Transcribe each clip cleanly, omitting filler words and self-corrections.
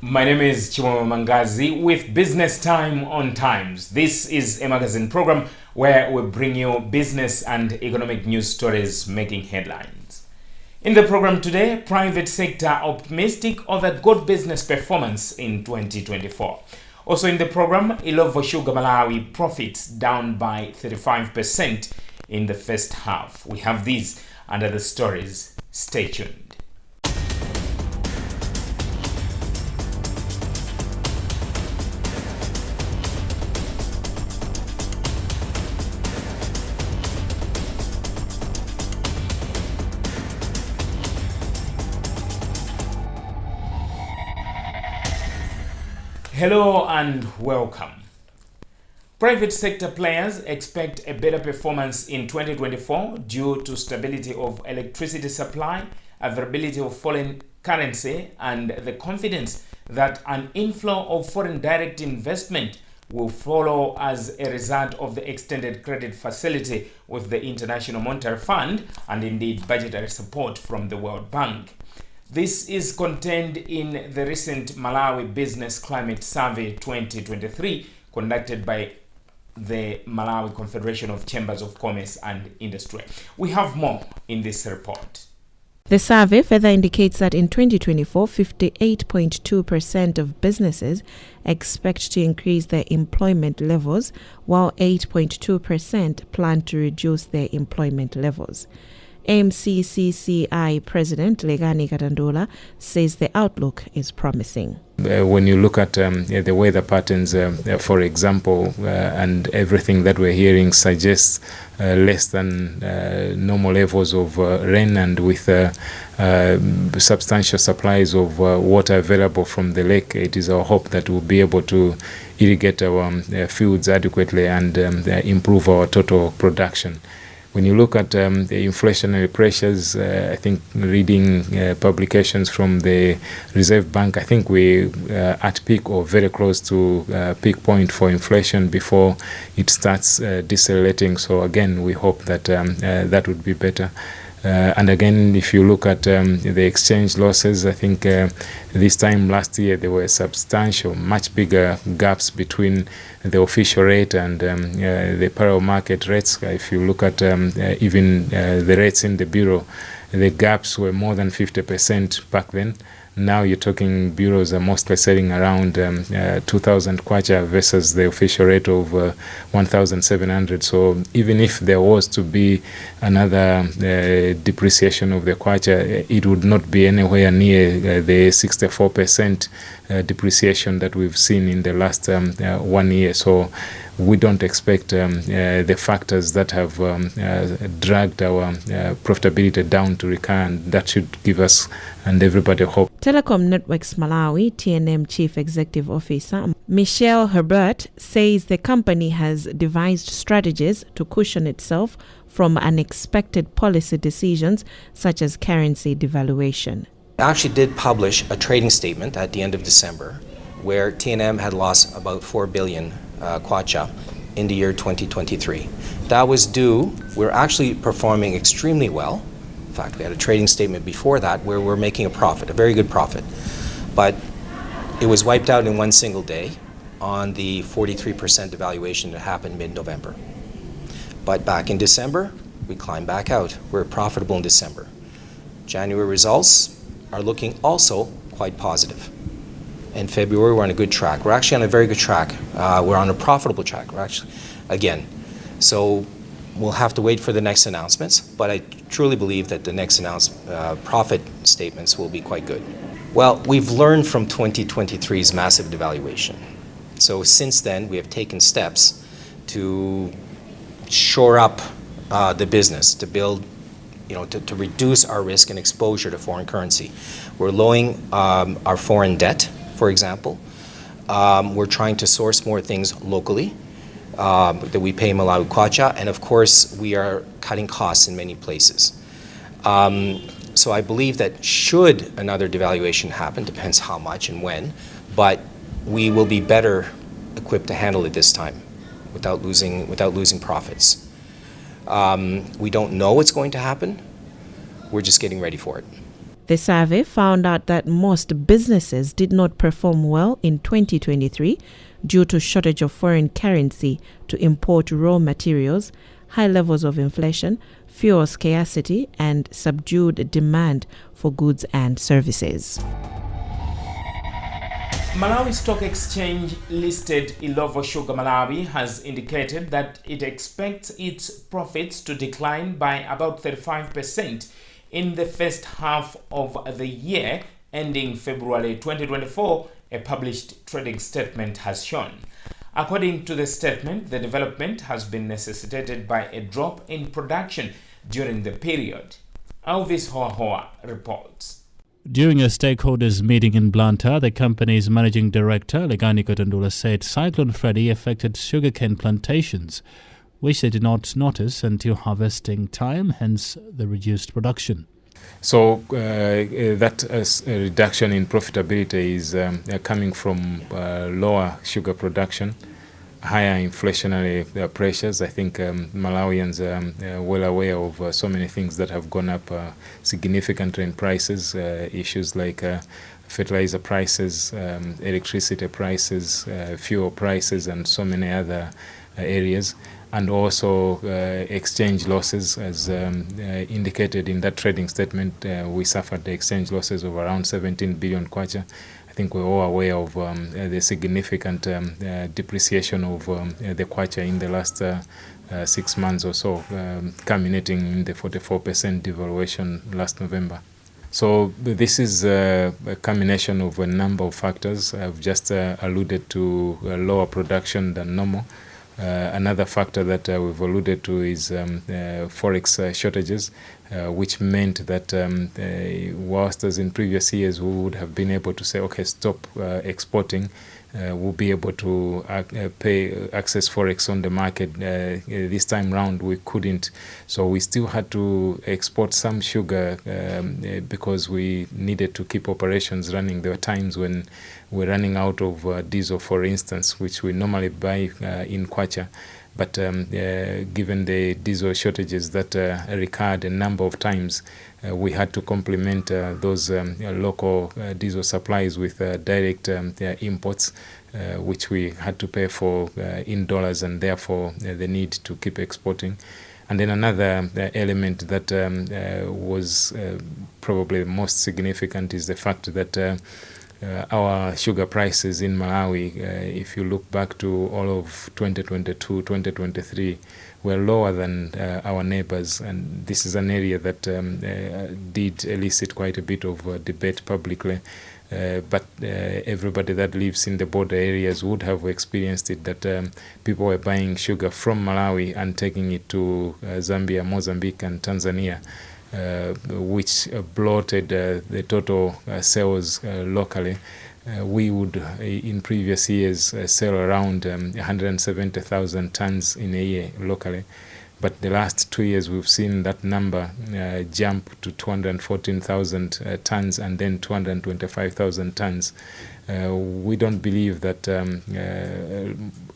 My name is Chimwemwe Mangazi with Business Time on Times. This is a magazine program where we bring you business and economic news stories making headlines. In the program today, private sector optimistic over good business performance in 2024. Also in the program, Illovo Sugar Malawi profits down by 35% in the first half. We have these under the stories. Stay tuned. Hello and welcome. Private sector players expect a better performance in 2024 due to stability of electricity supply, availability of foreign currency, and the confidence that an inflow of foreign direct investment will follow as a result of the extended credit facility with the International Monetary Fund and indeed budgetary support from the World Bank. This is contained in the recent Malawi Business Climate Survey 2023 conducted by the Malawi Confederation of Chambers of Commerce and Industry. We have more in this report. The survey further indicates that in 2024, 58.2% of businesses expect to increase their employment levels, while 8.2% plan to reduce their employment levels. MCCCI President Legani Katandola says the outlook is promising. When you look at the weather patterns, for example, and everything that we're hearing suggests less than normal levels of rain, and with substantial supplies of water available from the lake, it is our hope that we'll be able to irrigate our fields adequately and improve our total production. When you look at the inflationary pressures, I think reading publications from the Reserve Bank, I think we're at peak or very close to peak point for inflation before it starts decelerating. So again, we hope that that would be better. And again, if you look at the exchange losses, I think this time last year there were substantial, much bigger gaps between the official rate and the parallel market rates. If you look at even the rates in the bureau, the gaps were more than 50% back then. Now you're talking bureaus are mostly selling around 2,000 kwacha versus the official rate of 1,700. So even if there was to be another depreciation of the kwacha, it would not be anywhere near the 64% depreciation that we've seen in the last 1 year. So we don't expect the factors that have dragged our profitability down to recur, and that should give us and everybody hope. Telecom Networks Malawi TNM Chief Executive Officer Michelle Herbert says the company has devised strategies to cushion itself from unexpected policy decisions such as currency devaluation. I actually did publish a trading statement at the end of December where TNM had lost about 4 billion kwacha in the year 2023. That was due, we're actually performing extremely well. In fact, we had a trading statement before that where we're making a profit, a very good profit. But it was wiped out in one single day on the 43% devaluation that happened mid-November. But back in December, we climbed back out. We're profitable in December. January results are looking also quite positive. In February, we're on a good track. We're actually on a very good track. We're on a profitable track. We're actually, again, so we'll have to wait for the next announcements, but I truly believe that the next profit statements will be quite good. Well, we've learned from 2023's massive devaluation. So since then, we have taken steps to shore up the business, to build, to reduce our risk and exposure to foreign currency. We're lowering our foreign debt, for example. We're trying to source more things locally that we pay Malawi kwacha, and of course we are cutting costs in many places. So I believe that should another devaluation happen, depends how much and when, but we will be better equipped to handle it this time without losing profits. We don't know what's going to happen. We're just getting ready for it. The survey found out that most businesses did not perform well in 2023 due to shortage of foreign currency to import raw materials, high levels of inflation, fuel scarcity, and subdued demand for goods and services. Malawi Stock Exchange listed Illovo Sugar Malawi has indicated that it expects its profits to decline by about 35% in the first half of the year ending February 2024, a published trading statement has shown. According to the statement, the development has been necessitated by a drop in production during the period. Alvis Hoa reports. During a stakeholders meeting in Blantyre, the company's managing director, Legani Kotondula, said Cyclone Freddy affected sugarcane plantations, which they did not notice until harvesting time, hence the reduced production. So that reduction in profitability is coming from lower sugar production, higher inflationary pressures. I think Malawians are well aware of so many things that have gone up significantly in prices, issues like fertilizer prices, electricity prices, fuel prices, and so many other areas. And also exchange losses, as indicated in that trading statement. We suffered the exchange losses of around 17 billion kwacha. I think we're all aware of the significant depreciation of the kwacha in the last 6 months or so, culminating in the 44% devaluation last November. So this is a combination of a number of factors. I've just alluded to lower production than normal. Another factor that we've alluded to is forex shortages, which meant that whilst as in previous years we would have been able to say, okay, stop exporting, we'll be able to access forex on the market. This time round we couldn't, so we still had to export some sugar because we needed to keep operations running. There were times when we're running out of diesel, for instance, which we normally buy in kwacha. But given the diesel shortages that recurred a number of times, we had to complement those local diesel supplies with direct imports, which we had to pay for in dollars, and therefore the need to keep exporting. And then another element that was probably the most significant is the fact that our sugar prices in Malawi, if you look back to all of 2022, 2023, were lower than our neighbors. And this is an area that did elicit quite a bit of debate publicly. But everybody that lives in the border areas would have experienced it, that people were buying sugar from Malawi and taking it to Zambia, Mozambique, and Tanzania. Which bloated the total sales locally. We would, in previous years, sell around 170,000 tons in a year locally. But the last 2 years, we've seen that number jump to 214,000 tons and then 225,000 tons. We don't believe that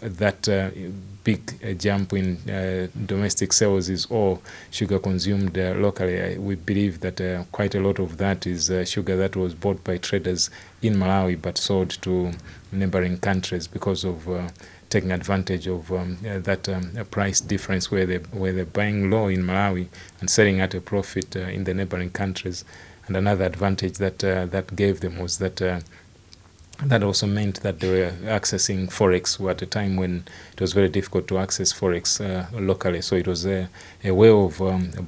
that big jump in domestic sales is all sugar consumed locally. We believe that quite a lot of that is sugar that was bought by traders in Malawi but sold to neighboring countries because of taking advantage of that price difference where they're buying low in Malawi and selling at a profit in the neighboring countries. And another advantage that that gave them was that that also meant that they were accessing forex at a time when it was very difficult to access forex locally. So it was a way of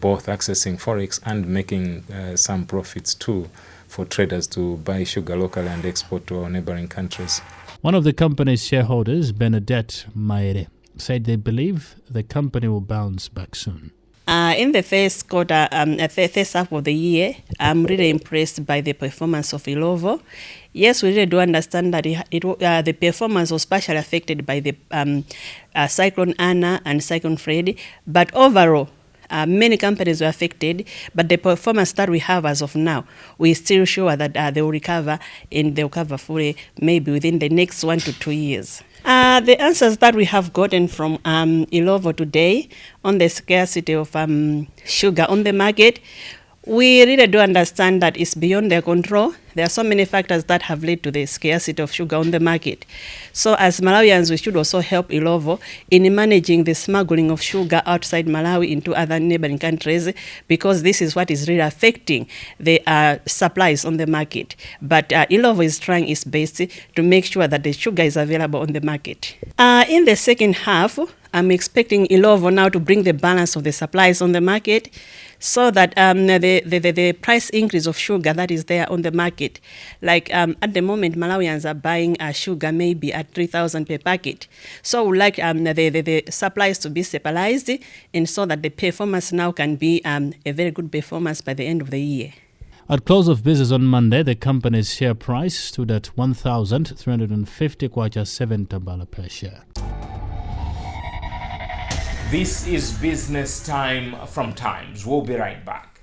both accessing forex and making some profits too for traders to buy sugar locally and export to our neighboring countries. One of the company's shareholders, Benedette Maere, said they believe the company will bounce back soon. In the first quarter, first half of the year, I'm really impressed by the performance of Illovo. Yes, we really do understand that the performance was partially affected by the Cyclone Anna and Cyclone Freddy, but overall, many companies were affected, but the performance that we have as of now, we're still sure that they will recover, and they'll recover fully maybe within the next 1 to 2 years. The answers that we have gotten from Illovo today on the scarcity of sugar on the market, We really do understand that it's beyond their control. There are so many factors that have led to the scarcity of sugar on the market. So as Malawians, we should also help Illovo in managing the smuggling of sugar outside Malawi into other neighboring countries, because this is what is really affecting the supplies on the market. But Illovo is trying its best to make sure that the sugar is available on the market. In the second half, I'm expecting Illovo now to bring the balance of the supplies on the market, so that the price increase of sugar that is there on the market, like at the moment Malawians are buying sugar maybe at 3,000 per packet. So we would like the supplies to be stabilized, and so that the performance now can be a very good performance by the end of the year. At close of business on Monday, the company's share price stood at 1,350 kwacha 7 tambala per share. This is Business Time from Times. We'll be right back.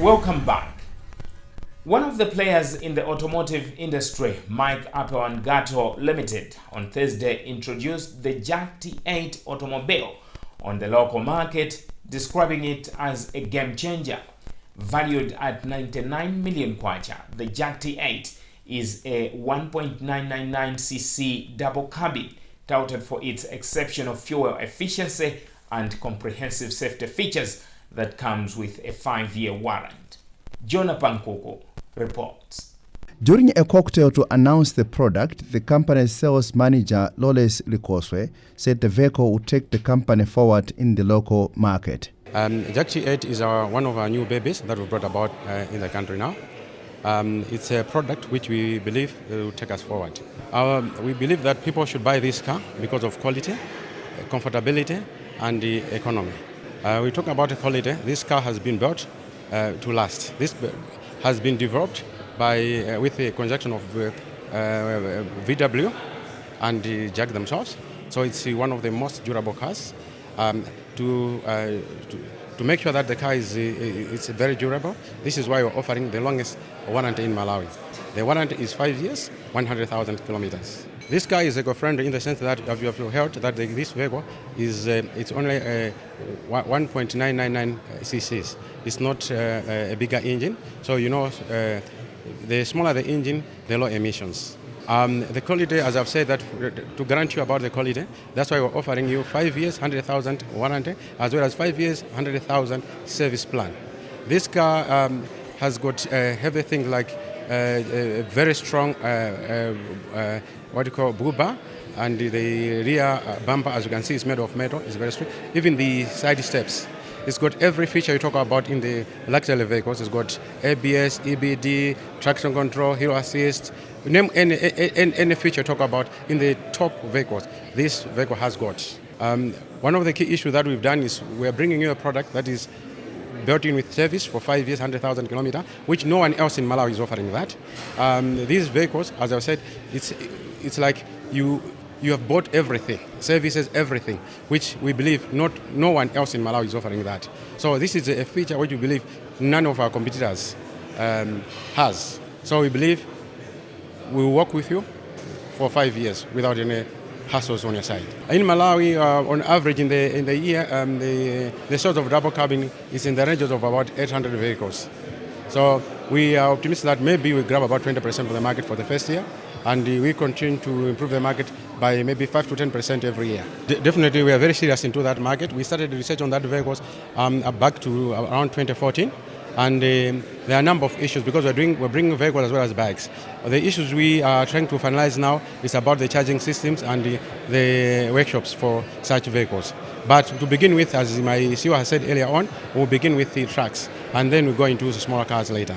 Welcome back. One of the players in the automotive industry, Mike Gato Limited, on Thursday introduced the Jack T8 automobile on the local market, describing it as a game changer. Valued at 99 million kwacha, the Jack T8 is a 1.999cc double cabin, touted for its exceptional fuel efficiency and comprehensive safety features that comes with a 5-year warrant. Jonah Pankoko reports. During a cocktail to announce the product, the company's sales manager, Loles Likoswe, said the vehicle would take the company forward in the local market. Jack T8 is one of our new babies that we brought about in the country now. It's a product which we believe will take us forward. We believe that people should buy this car because of quality, comfortability, and the economy. We talk about the quality. This car has been built to last. This has been developed with the conjunction of VW and Jack themselves. So it's one of the most durable cars. To make sure that the car it's very durable, this is why we're offering the longest warranty in Malawi. The warranty is 5 years, 100,000 kilometers. This car is eco-friendly in the sense that you have heard that this vehicle is it's only 1.999 cc's. It's not a bigger engine, so the smaller the engine, the lower emissions. The quality, as I've said, that to guarantee you about the quality, that's why we're offering you 5 years, 100,000 warranty, as well as 5 years, 100,000 service plan. This car has got everything like a very strong bull bar, and the rear bumper, as you can see, is made of metal. It's very strong. Even the side steps, it's got every feature you talk about in the luxury vehicles. It's got ABS, EBD, traction control, hill assist. Name any feature you talk about in the top vehicles, this vehicle has got. One of the key issues that we've done is we're bringing you a product that is built in with service for 5 years, 100,000 kilometers, which no one else in Malawi is offering that. These vehicles, as I said, it's like you have bought everything, services, everything, which we believe no one else in Malawi is offering that. So this is a feature which we believe none of our competitors has. So we believe we will work with you for 5 years without any hassles on your side. In Malawi, on average in the year, the sales of double cabin is in the ranges of about 800 vehicles. So we are optimistic that maybe we grab about 20% of the market for the first year, and we continue to improve the market by maybe 5 to 10% every year. Definitely, we are very serious into that market. We started research on that vehicles back to around 2014. And there are a number of issues because we're bringing vehicles as well as bikes. The issues we are trying to finalize now is about the charging systems and the workshops for such vehicles. But to begin with, as my CEO has said earlier on, we'll begin with the trucks and then we'll go into the smaller cars later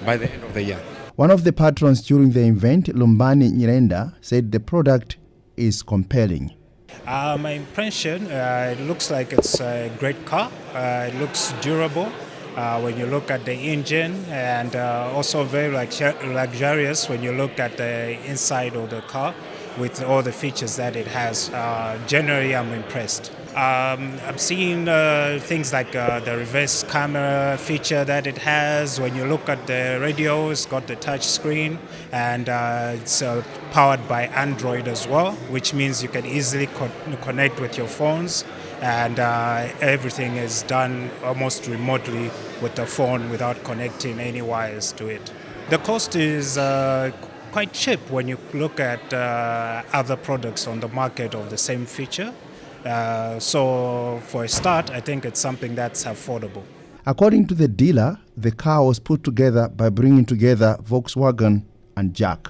by the end of the year. One of the patrons during the event, Lumbani Nyirenda, said the product is compelling. My impression, it looks like it's a great car. It looks durable. When you look at the engine, and also very luxurious when you look at the inside of the car with all the features that it has. Generally, I'm impressed. I'm seeing things like the reverse camera feature that it has. When you look at the radio, it's got the touch screen, and it's powered by Android as well, which means you can easily connect with your phones, and everything is done almost remotely with the phone without connecting any wires to it. The cost is quite cheap when you look at other products on the market of the same feature. So for a start, I think it's something that's affordable. According to the dealer, the car was put together by bringing together Volkswagen and Jack.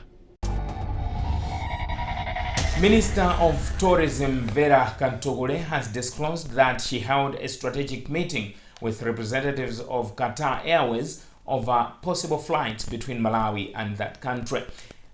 Minister of Tourism Vera Kantogole has disclosed that she held a strategic meeting with representatives of Qatar Airways over possible flights between Malawi and that country.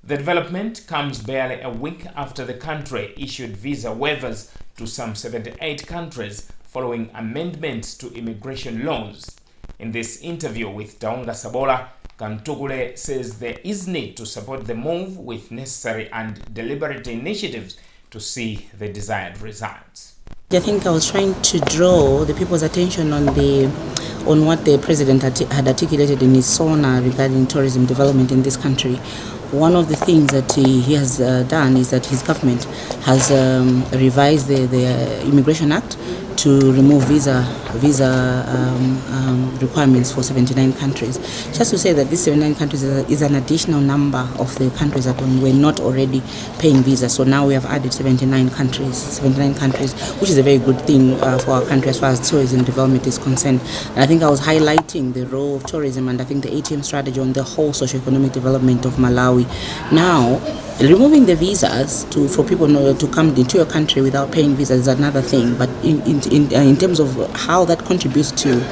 The development comes barely a week after the country issued visa waivers to some 78 countries following amendments to immigration laws. In this interview with Taonga Sabola, Kantogole says there is need to support the move with necessary and deliberate initiatives to see the desired results. I think I was trying to draw the people's attention on what the president had articulated in his SONA regarding tourism development in this country. One of the things that he has done is that his government has revised the Immigration Act to remove visa requirements for 79 countries. Just to say that these 79 countries is an additional number of the countries that were not already paying visas. So now we have added 79 countries, which is a very good thing for our country as far as tourism development is concerned. And I think I was highlighting the role of tourism and I think the ATM strategy on the whole socio-economic development of Malawi. Now, removing the visas for people to come into your country without paying visas is another thing, but in terms of how that contributes to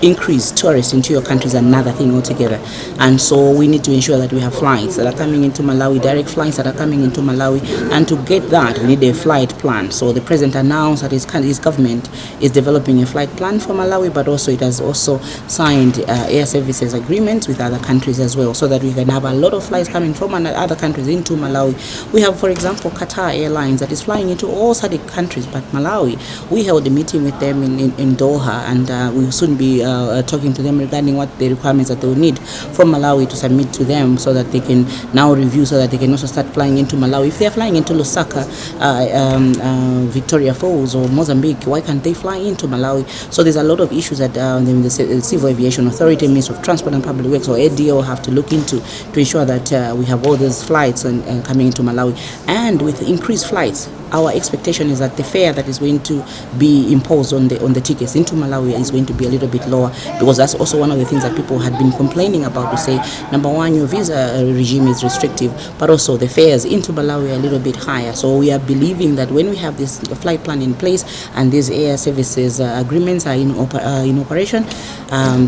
increase tourists into your country is another thing altogether. And so we need to ensure that we have flights that are coming into Malawi, direct flights that are coming into Malawi, and to get that we need a flight plan. So the president announced that his government is developing a flight plan for Malawi, but also it has also signed air services agreements with other countries as well, so that we can have a lot of flights coming from other countries into Malawi. We have, for example, Qatar Airlines that is flying into all SADC countries, but Malawi, we held a meeting with them in Doha, and we will soon be talking to them regarding what the requirements that they will need from Malawi to submit to them, so that they can now review, so that they can also start flying into Malawi. If they are flying into Lusaka, Victoria Falls or Mozambique, why can't they fly into Malawi? So there's a lot of issues that the Civil Aviation Authority, Ministry of Transport and Public Works or ADO have to look into to ensure that we have all those flights coming into Malawi. And with increased flights, our expectation is that the fare that is going to be imposed on the tickets into Malawi is going to be a little bit lower, because that's also one of the things that people had been complaining about, to say, number one, your visa regime is restrictive, but also the fares into Malawi are a little bit higher. So we are believing that when we have this flight plan in place and these air services agreements are in operation,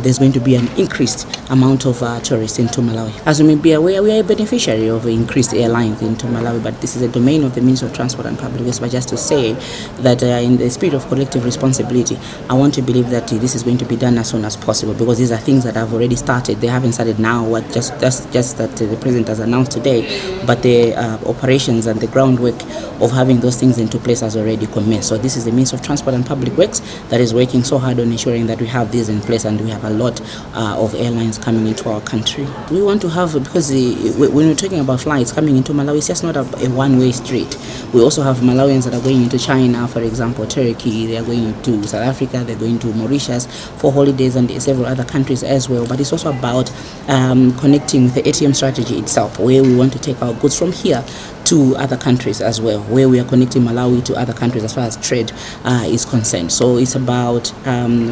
there's going to be an increased amount of tourists into Malawi. As you may be aware, we are a beneficiary of increased airlines into Malawi, but this is a domain of the Ministry of Transport and Public Works. But just to say that in the spirit of collective responsibility, I want to believe that this is going to be done as soon as possible, because these are things that have already started. They haven't started now, just that the president has announced today, but the operations and the groundwork of having those things into place has already commenced. So this is the Ministry of Transport and Public Works that is working so hard on ensuring that we have these in place, and we have a lot of airlines coming into our country. We want to have, because when we're talking about flights coming into Malawi, it's just not a one-way street. We also have Malawians that are going into China, for example, Turkey, they are going to South Africa, they're going to Mauritius for holidays, and several other countries as well. But it's also about connecting with the ATM strategy itself, where we want to take our goods from here to other countries as well, where we are connecting Malawi to other countries as far as trade is concerned. So it's about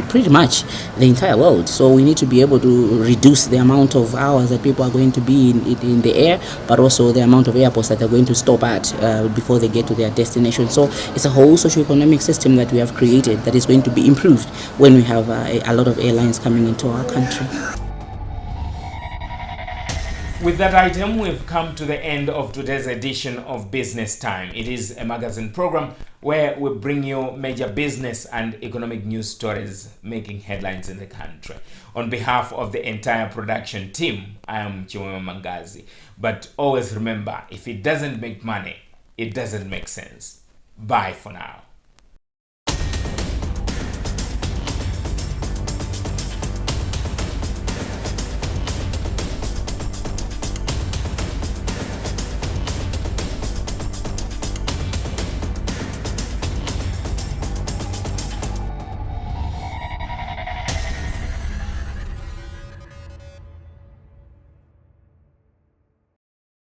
pretty much the entire world. So we need to be able to reduce the amount of hours that people are going to be in the air, but also the amount of airports that they're going to stop at before they get to their destination. So it's a whole socio-economic system that we have created that is going to be improved when we have a lot of airlines coming into our country. With that item, we've come to the end of today's edition of Business Time. It is a magazine program where we bring you major business and economic news stories making headlines in the country. On behalf of the entire production team, I am Chimwemwe Mangazi. But always remember, if it doesn't make money, it doesn't make sense. Bye for now.